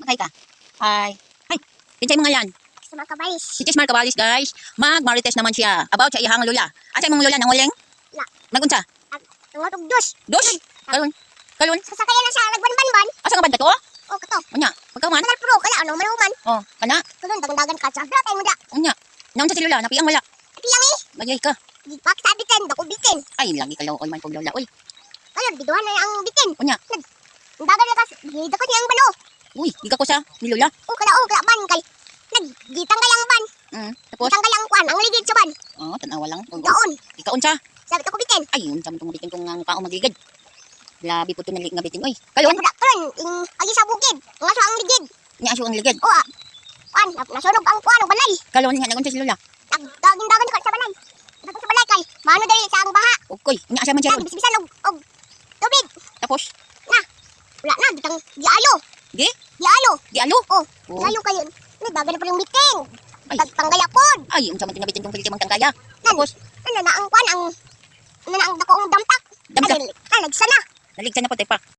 Maghay ka. Hi. Hi. Kinsay mga yan? Sa mga kabalis. Si Tismar Cabalis, guys. Mag-marites naman siya. About sa iyahang lula. Asa mong lula nang uling? La. Nagunsa? Tungotog dos. Dos? Kalon. Kalon. Sasakayan na sa nagbanban-ban. Asa nga banda to? O kato. Unya. Pagkaman? Kanal pro kala ano manuman. Oh, kana. Kulon dagan-dagan ka sa bra mo da. Unya. Naunsa si lula, napiyang wala. Piyang eh. Magay ka. Gipak sa bitin, dako bitin. Ay, lagi kayo all man kog lula. Uy. Ano biduhan na ang bitin. Unya. Dagan na kas gida ko niyang balo. Uy, giga ko sa ni lula. O kala ban kay. Nagitanggal ang ban. Tapos Tanggal ang kwan, ang ligid sa ban. oh, tanawa lang. Gaon. Ikaon sa. Sabi ko bitin. Ay, unsa man tong bitin tong nga mukha magigid. Labi po to nga bitin. Uy, kalon. Kulon, agi sa bukid. Ngaso ang ligid. Nya aso ang ligid. O kwan, nasunog ang kwan ang balay. Kalon nga nagunsa si lula. Dagan-dagan ka sa balay. Dagan sa balay kay. Mano dali sa ang baha. Ukoy, nya asa man siya. Bis-bisan og tubig. Tapos, Wala na, bitang gialo. gi? Gialo. Gialo. Oh, Oh. gialo kayo. Dagan na pa yung bitin. Ay. Tanggalya pod. Ay, unsa man tinabitin tong piliti mang tangkaya. Tapos, Ano na ang kwan ang dako ang damtak. Damtak? Nagsana. naligsan na po, pa.